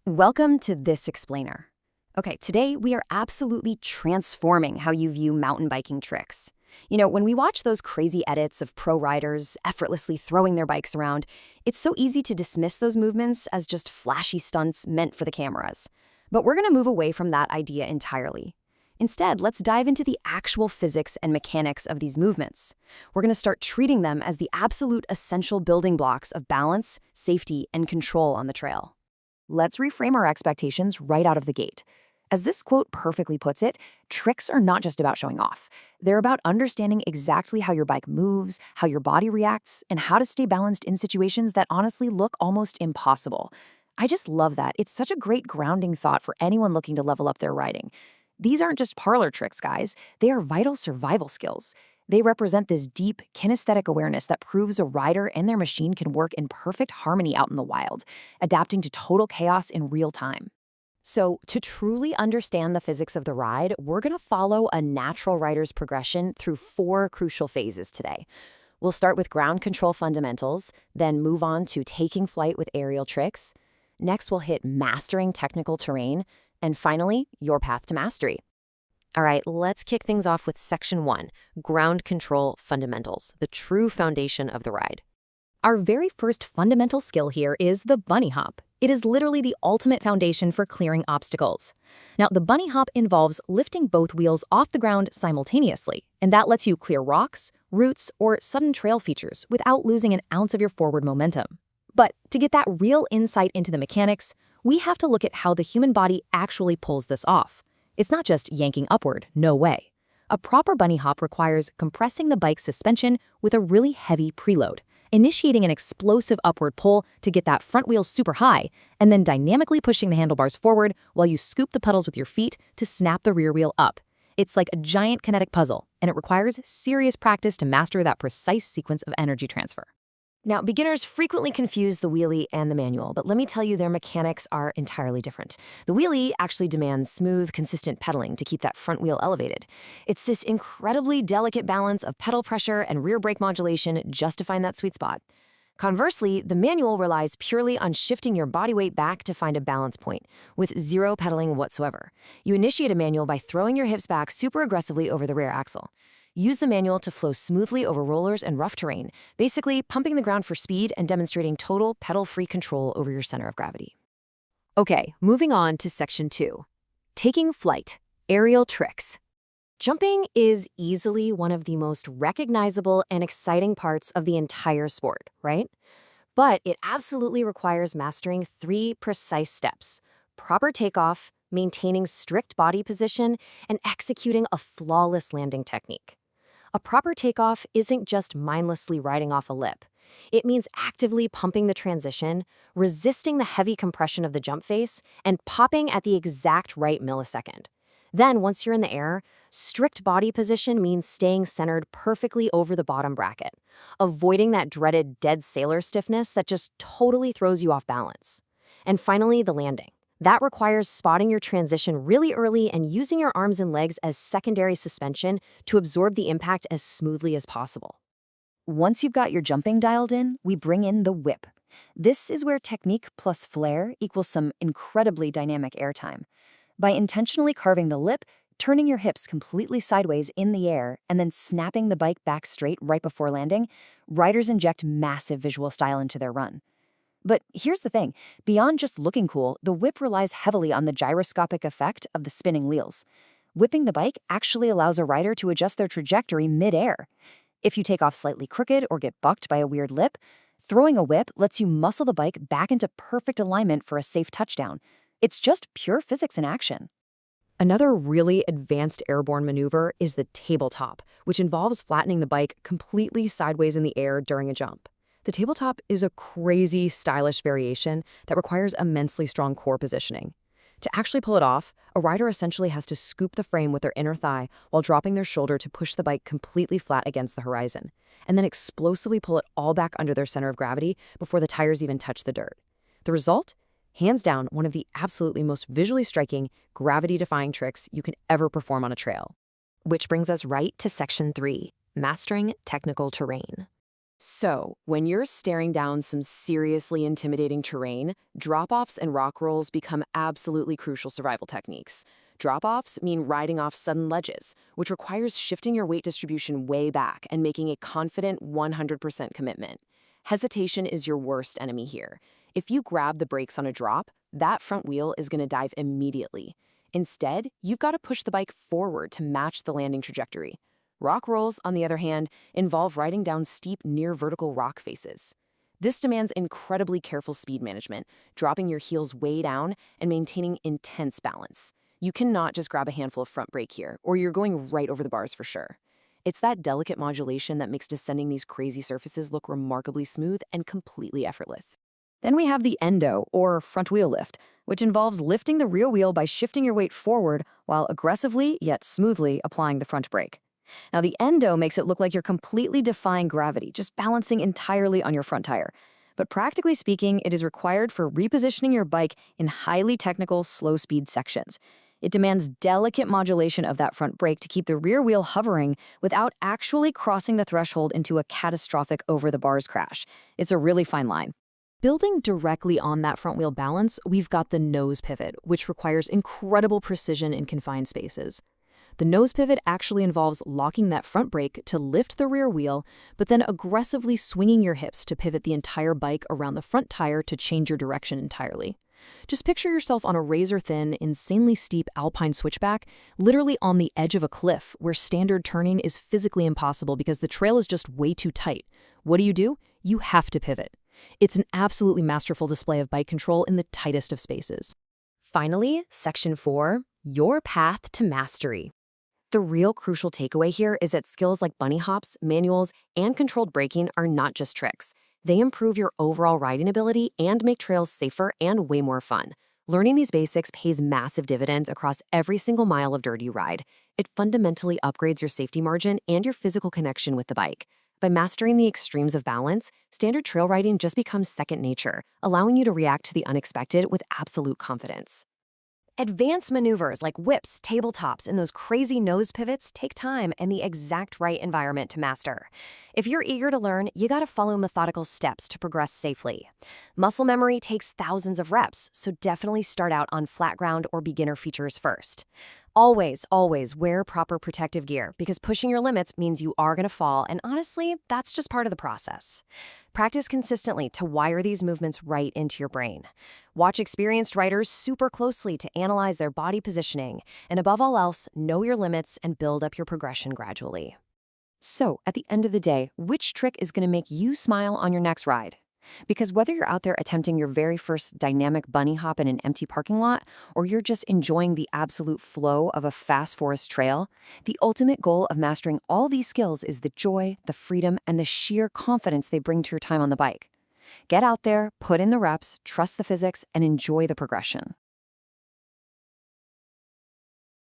Welcome to This Explainer. Okay, today we are absolutely transforming how you view mountain biking tricks. When we watch those crazy edits of pro riders effortlessly throwing their bikes around, it's so easy to dismiss those movements as just flashy stunts meant for the cameras. But we're going to move away from that idea entirely. Instead, let's dive into the actual physics and mechanics of these movements. We're going to start treating them as the absolute essential building blocks of balance, safety, and control on the trail. Let's reframe our expectations right out of the gate. As this quote perfectly puts it, tricks are not just about showing off. They're about understanding exactly how your bike moves, how your body reacts, and how to stay balanced in situations that honestly look almost impossible. I just love that. It's such a great grounding thought for anyone looking to level up their riding. These aren't just parlor tricks, guys. They are vital survival skills. They represent this deep, kinesthetic awareness that proves a rider and their machine can work in perfect harmony out in the wild, adapting to total chaos in real time. So, to truly understand the physics of the ride, we're going to follow a natural rider's progression through four crucial phases today. We'll start with ground control fundamentals, then move on to taking flight with aerial tricks. Next, we'll hit mastering technical terrain, and finally, your path to mastery. All right, let's kick things off with Section 1, Ground Control Fundamentals, the true foundation of the ride. Our very first fundamental skill here is the bunny hop. It is literally the ultimate foundation for clearing obstacles. Now, the bunny hop involves lifting both wheels off the ground simultaneously, and that lets you clear rocks, roots, or sudden trail features without losing an ounce of your forward momentum. But to get that real insight into the mechanics, we have to look at how the human body actually pulls this off. It's not just yanking upward, no way. A proper bunny hop requires compressing the bike's suspension with a really heavy preload, initiating an explosive upward pull to get that front wheel super high, and then dynamically pushing the handlebars forward while you scoop the pedals with your feet to snap the rear wheel up. It's like a giant kinetic puzzle, and it requires serious practice to master that precise sequence of energy transfer. Now, beginners frequently confuse the wheelie and the manual, but let me tell you their mechanics are entirely different. The wheelie actually demands smooth, consistent pedaling to keep that front wheel elevated. It's this incredibly delicate balance of pedal pressure and rear brake modulation just to find that sweet spot. Conversely, the manual relies purely on shifting your body weight back to find a balance point, with zero pedaling whatsoever. You initiate a manual by throwing your hips back super aggressively over the rear axle. Use the manual to flow smoothly over rollers and rough terrain, basically pumping the ground for speed and demonstrating total pedal-free control over your center of gravity. Okay, moving on to Section 2. Taking flight, aerial tricks. Jumping is easily one of the most recognizable and exciting parts of the entire sport, right? But it absolutely requires mastering three precise steps: proper takeoff, maintaining strict body position, and executing a flawless landing technique. A proper takeoff isn't just mindlessly riding off a lip. It means actively pumping the transition, resisting the heavy compression of the jump face, and popping at the exact right millisecond. Then, once you're in the air, strict body position means staying centered perfectly over the bottom bracket, avoiding that dreaded dead sailor stiffness that just totally throws you off balance. And finally, the landing. That requires spotting your transition really early and using your arms and legs as secondary suspension to absorb the impact as smoothly as possible. Once you've got your jumping dialed in, we bring in the whip. This is where technique plus flair equals some incredibly dynamic airtime. By intentionally carving the lip, turning your hips completely sideways in the air, and then snapping the bike back straight right before landing, riders inject massive visual style into their run. But here's the thing, beyond just looking cool, the whip relies heavily on the gyroscopic effect of the spinning wheels. Whipping the bike actually allows a rider to adjust their trajectory mid-air. If you take off slightly crooked or get bucked by a weird lip, throwing a whip lets you muscle the bike back into perfect alignment for a safe touchdown. It's just pure physics in action. Another really advanced airborne maneuver is the tabletop, which involves flattening the bike completely sideways in the air during a jump. The tabletop is a crazy, stylish variation that requires immensely strong core positioning. To actually pull it off, a rider essentially has to scoop the frame with their inner thigh while dropping their shoulder to push the bike completely flat against the horizon, and then explosively pull it all back under their center of gravity before the tires even touch the dirt. The result? Hands down, one of the absolutely most visually striking, gravity-defying tricks you can ever perform on a trail. Which brings us right to Section 3, Mastering Technical Terrain. So, when you're staring down some seriously intimidating terrain, drop-offs and rock rolls become absolutely crucial survival techniques. Drop-offs mean riding off sudden ledges, which requires shifting your weight distribution way back and making a confident 100% commitment. Hesitation is your worst enemy here. If you grab the brakes on a drop, that front wheel is going to dive immediately. Instead, you've got to push the bike forward to match the landing trajectory. Rock rolls, on the other hand, involve riding down steep, near-vertical rock faces. This demands incredibly careful speed management, dropping your heels way down and maintaining intense balance. You cannot just grab a handful of front brake here, or you're going right over the bars for sure. It's that delicate modulation that makes descending these crazy surfaces look remarkably smooth and completely effortless. Then we have the endo, or front wheel lift, which involves lifting the rear wheel by shifting your weight forward while aggressively yet smoothly applying the front brake. Now, the endo makes it look like you're completely defying gravity, just balancing entirely on your front tire. But practically speaking, it is required for repositioning your bike in highly technical, slow-speed sections. It demands delicate modulation of that front brake to keep the rear wheel hovering without actually crossing the threshold into a catastrophic over-the-bars crash. It's a really fine line. Building directly on that front wheel balance, we've got the nose pivot, which requires incredible precision in confined spaces. The nose pivot actually involves locking that front brake to lift the rear wheel, but then aggressively swinging your hips to pivot the entire bike around the front tire to change your direction entirely. Just picture yourself on a razor-thin, insanely steep alpine switchback, literally on the edge of a cliff where standard turning is physically impossible because the trail is just way too tight. What do? You have to pivot. It's an absolutely masterful display of bike control in the tightest of spaces. Finally, Section 4, your path to mastery. The real crucial takeaway here is that skills like bunny hops, manuals, and controlled braking are not just tricks. They improve your overall riding ability and make trails safer and way more fun. Learning these basics pays massive dividends across every single mile of dirt you ride. It fundamentally upgrades your safety margin and your physical connection with the bike. By mastering the extremes of balance, standard trail riding just becomes second nature, allowing you to react to the unexpected with absolute confidence. Advanced maneuvers like whips, tabletops, and those crazy nose pivots take time and the exact right environment to master. If you're eager to learn, you gotta follow methodical steps to progress safely. Muscle memory takes thousands of reps, so definitely start out on flat ground or beginner features first. Always wear proper protective gear because pushing your limits means you are gonna fall, and honestly, that's just part of the process. Practice consistently to wire these movements right into your brain. Watch experienced riders super closely to analyze their body positioning, and above all else, know your limits and build up your progression gradually. So, at the end of the day, which trick is going to make you smile on your next ride? Because whether you're out there attempting your very first dynamic bunny hop in an empty parking lot, or you're just enjoying the absolute flow of a fast forest trail, the ultimate goal of mastering all these skills is the joy, the freedom, and the sheer confidence they bring to your time on the bike. Get out there, put in the reps, trust the physics, and enjoy the progression.